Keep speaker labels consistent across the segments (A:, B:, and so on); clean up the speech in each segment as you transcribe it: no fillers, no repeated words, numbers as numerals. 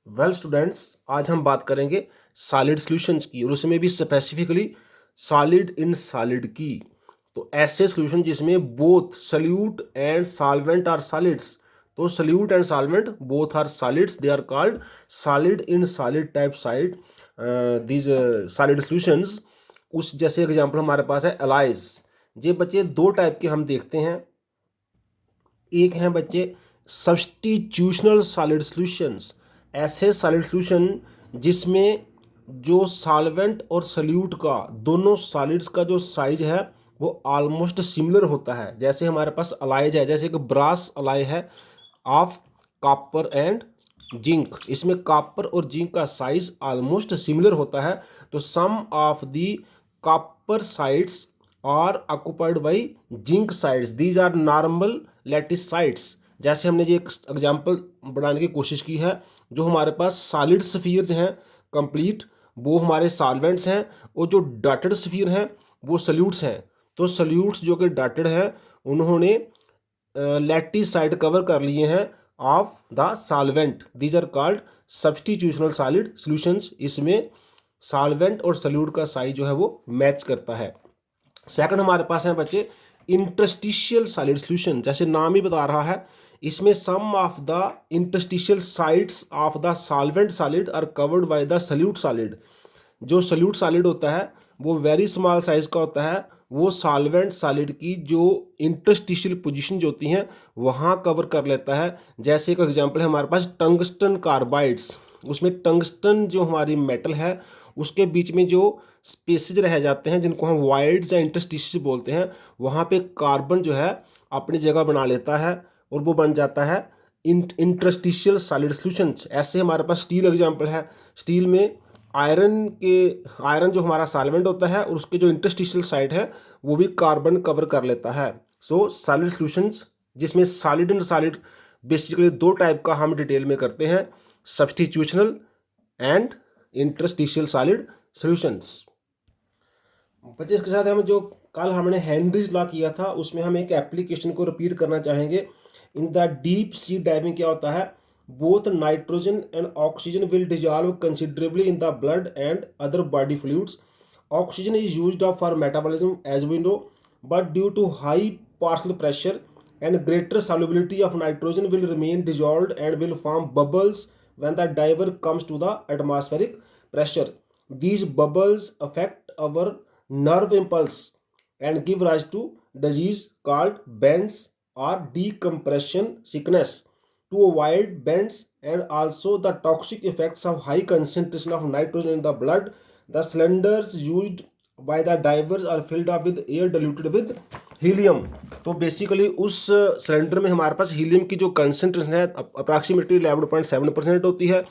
A: Well students, आज हम बात करेंगे सॉलिड सॉल्यूशंस की और उसमें भी स्पेसिफिकली सॉलिड इन सॉलिड की। तो ऐसे सॉल्यूशन जिसमें both solute and solvent are solids, तो solute and solvent both are solids, they are called solid in solid type side these solid solutions. उस जैसे एग्जांपल हमारे पास है एलाइज। ये बच्चे दो टाइप के हम देखते हैं। एक हैं बच्चे सब्स्टिट्यूशनल सॉलिड सॉल्यूशंस, ऐसे सॉलिड सॉल्यूशन जिसमें जो सॉल्वेंट और सल्यूट का दोनों सॉलिड्स का जो साइज है वो ऑलमोस्ट सिमिलर होता है। जैसे हमारे पास अलाइज है, जैसे एक ब्रास अलाय है ऑफ कॉपर एंड जिंक, इसमें कॉपर और जिंक का साइज ऑलमोस्ट सिमिलर होता है। तो some of the copper sites are occupied by zinc sites, these are normal lattice sites. जैसे हमने ये एक एग्जांपल बनाने की कोशिश की है, जो हमारे पास सॉलिड स्फीयर्स हैं कंप्लीट वो हमारे सॉल्वेंट्स हैं, और जो डॉटेड स्फीयर हैं वो सल्यूट्स हैं। तो सल्यूट्स जो कि डॉटेड हैं उन्होंने लैटिस साइड कवर कर लिए हैं of the solvent, these are called substitutional solid solutions. इसमें सॉल्वेंट और सल्यूट का साइज जो है वो मैच करता है। सेकंड हमारे पास है बच्चे इंटरस्टिशियल सॉलिड सॉल्यूशन। जैसे नाम ही बता रहा है, इसमें some of the interstitial sites of the solvent solid are covered by the solute solid. जो सल्यूट सॉलिड होता है वो वेरी स्मॉल साइज का होता है, वो सॉल्वेंट सॉलिड की जो इंटरस्टिशियल पोजीशन जो होती हैं वहाँ कवर कर लेता है। जैसे एक एग्जांपल है हमारे पास टंगस्टन कार्बाइड्स, उसमें टंगस्टन जो हमारी मेटल है उसके बीच में जो स्पेसेज रह जाते हैं जिनको हम वाइड्स या इंटरस्टिशियल बोलते हैं, वहाँ पे कार्बन जो है अपनी जगह बना लेता है और वो बन जाता है इंटरस्टिशियल सॉलिड सॉल्यूशन। ऐसे हमारे पास स्टील एग्जांपल है, स्टील में आयरन जो हमारा सॉल्वेंट होता है और उसके जो इंटरस्टिशियल साइड है वो भी कार्बन कवर कर लेता है। सो सॉलिड सॉल्यूशंस जिसमें सॉलिड एंड सॉलिड बेसिकली दो टाइप का हम डिटेल में करते हैं, सब्स्टिट्यूशनल एंड इंटरस्टिशियल सॉलिड सॉल्यूशंस। बच्चे इसके साथ हम जो कल हमने हेनरीज लॉ किया था उसमें हम एक एप्लीकेशन को रिपीट करना चाहेंगे। In the deep sea diving क्या होता है, both nitrogen and oxygen will dissolve considerably in the blood and other body fluids. Oxygen is used up for metabolism as we know, but due to high partial pressure and greater solubility of nitrogen will remain dissolved and will form bubbles when the diver comes to the atmospheric pressure. These bubbles affect our nerve impulse and give rise to disease called bends or decompression sickness. To avoid bends and also the toxic effects of high concentration of nitrogen in the blood, the cylinders used by the divers are filled up with air diluted with helium. तो basically उस cylinder में हमारे पास helium की जो concentration है approximately 11.7% होती है,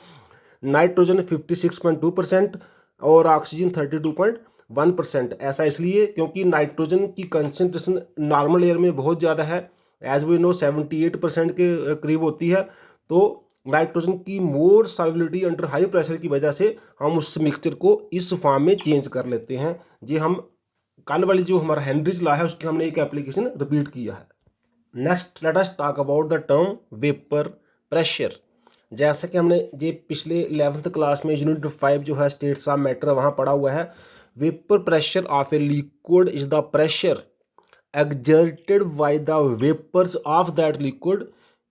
A: nitrogen 56.2% और ऑक्सीजन 32.1%। ऐसा इसलिए क्योंकि नाइट्रोजन की कंसेंट्रेशन नॉर्मल एयर में बहुत ज़्यादा है, एज वी नो 78% के करीब होती है। तो नाइट्रोजन की मोर सॉल्युबिलिटी अंडर हाई प्रेशर की वजह से हम उस मिक्सचर को इस फॉर्म में चेंज कर लेते हैं। जी हम कल वाली जो हमारा हेनरीज लॉ है उसकी हमने एक एप्लीकेशन रिपीट किया है। Next let us talk about the term vapour pressure. जैसा कि हमने ये पिछले 11th क्लास में यूनिट 5 जो है स्टेट्स ऑफ मैटर वहाँ पढ़ा हुआ है, vapour pressure of a liquid is the pressure exerted by the vapors of that liquid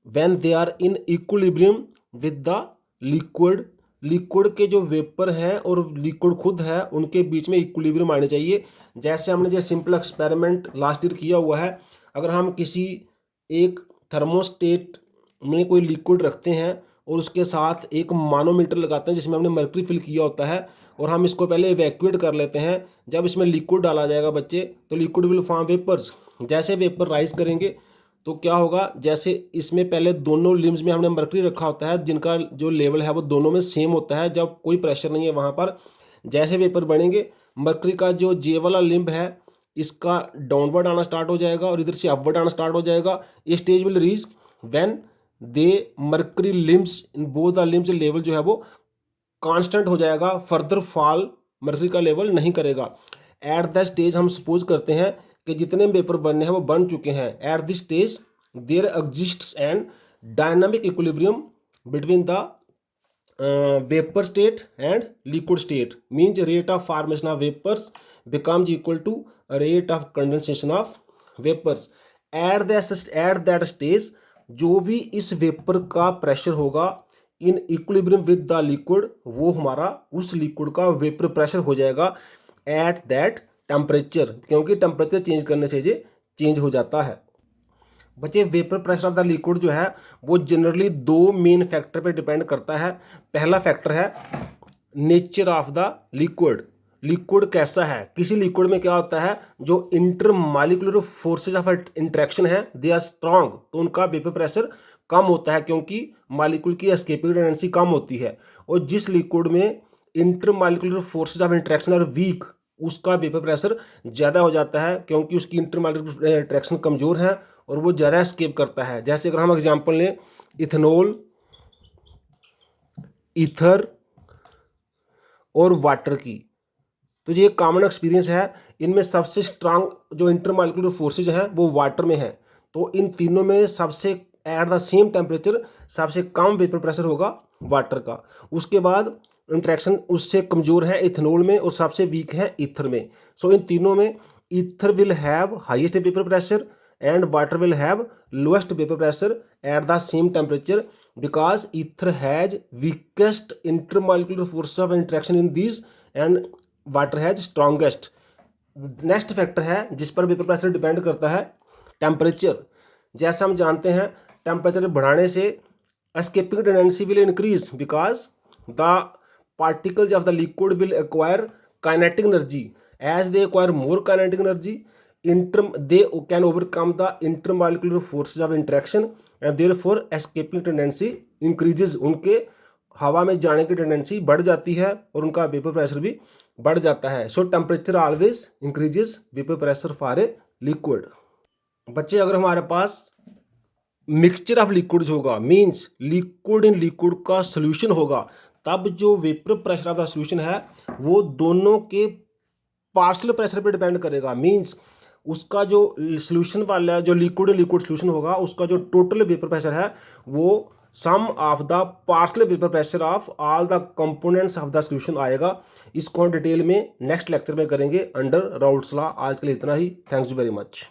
A: when they are in equilibrium with the liquid। Liquid के जो वेपर हैं और लिक्विड खुद है उनके बीच में इक्विलिब्रियम आने चाहिए। जैसे हमने जो सिंपल एक्सपेरिमेंट लास्ट ईयर किया हुआ है, अगर हम किसी एक थर्मोस्टेट में कोई लिक्विड रखते हैं और उसके साथ एक मानोमीटर लगाते हैं जिसमें हमने मर्क्यूरी फिल किया होता है, और हम इसको पहले इवैक्यूएट कर लेते हैं। जब इसमें लिक्विड डाला जाएगा बच्चे तो लिक्विड विल फॉर्म वेपर्स। जैसे वेपर राइज करेंगे तो क्या होगा, जैसे इसमें पहले दोनों लिम्स में हमने मर्क्यूरी रखा होता है जिनका जो लेवल है वो दोनों में सेम होता है, जब कोई प्रेशर नहीं है वहाँ पर। जैसे वेपर बनेंगे मर्क्यूरी का जो जे वाला लिम्ब है इसका डाउनवर्ड आना स्टार्ट हो जाएगा और इधर से अपवर्ड आना स्टार्ट हो जाएगा। ये stage will reach when they mercury limbs in both the limbs level जो है वो कांस्टेंट हो जाएगा, फर्दर फॉल मर्क्यूरी का लेवल नहीं करेगा। एट द स्टेज हम सपोज करते हैं कि जितने पेपर बनने हैं वो बन चुके हैं। At this stage there exists and dynamic equilibrium between the vapor state and liquid state means rate of formation of vapors becomes equal to rate of condensation of vapors at that stage जो भी इस vapour का pressure होगा in equilibrium with the liquid वो हमारा उस liquid का vapour pressure हो जाएगा एट दैट टेम्परेचर, क्योंकि टेम्परेचर चेंज करने से ये चेंज हो जाता है। बच्चे vapour pressure of the liquid जो है वो जनरली दो मेन फैक्टर पे डिपेंड करता है। पहला फैक्टर है nature of the liquid, liquid कैसा है। किसी लिक्विड में क्या होता है, जो इंटरमॉलिक्यूलर फोर्सेज ऑफ इंटरेक्शन है दे आर स्ट्रांग, तो उनका वेपर प्रेशर कम होता है क्योंकि मॉलिक्यूल की एस्केपिंग टेंडेंसी कम होती है। और जिस लिक्विड में intermolecular forces of interaction are weak उसका वेपर प्रेशर ज़्यादा हो जाता है क्योंकि उसकी इंटरमॉलिक्यूलर इंटरेक्शन कमज़ोर है और वो ज़्यादा एस्केप करता है। जैसे अगर हम एग्जांपल लें इथेनॉल, ईथर और वाटर की, तो ये कॉमन एक्सपीरियंस है। इनमें सबसे स्ट्रांग जो इंटरमॉलिक्यूलर फोर्सेज हैं वो वाटर में है, तो इन तीनों में सबसे एट द सेम टेम्परेचर सबसे कम वेपर प्रेशर होगा वाटर का। उसके बाद इंट्रैक्शन उससे कमज़ोर है इथेनॉल में और सबसे वीक है ईथर में। सो इन तीनों में ether will have highest vapour pressure and water will have lowest vapor pressure at the same temperature because ether has weakest intermolecular force of interaction in these and water has strongest। Next factor है जिस पर vapour pressure depend करता है temperature. जैसा हम जानते हैं temperature बढ़ाने से escaping tendency will increase because the particles of the liquid will acquire kinetic energy. As they acquire more kinetic energy they can overcome the intermolecular forces of interaction and therefore escaping tendency increases। उनके हवा में जाने की tendency बढ़ जाती है और उनका वेपर प्रेशर भी बढ़ जाता है। सो temperature always increases vapour pressure for a liquid. बच्चे अगर हमारे पास मिक्सचर ऑफ लिक्विड्स होगा मींस लिक्विड इन लिक्विड का सोल्यूशन होगा, तब जो vapour pressure of the solution है वो दोनों के पार्शियल प्रेशर पे डिपेंड करेगा। मींस उसका जो सोल्यूशन वाला जो लिक्विड लिक्विड सोल्यूशन होगा उसका जो टोटल वेपर प्रेशर है वो sum of the partial vapour pressure of all the components of the solution आएगा। इसको हम डिटेल में नेक्स्ट लेक्चर में करेंगे अंडर राउल्ट्स लॉ। आज के लिए इतना ही। Thanks very much.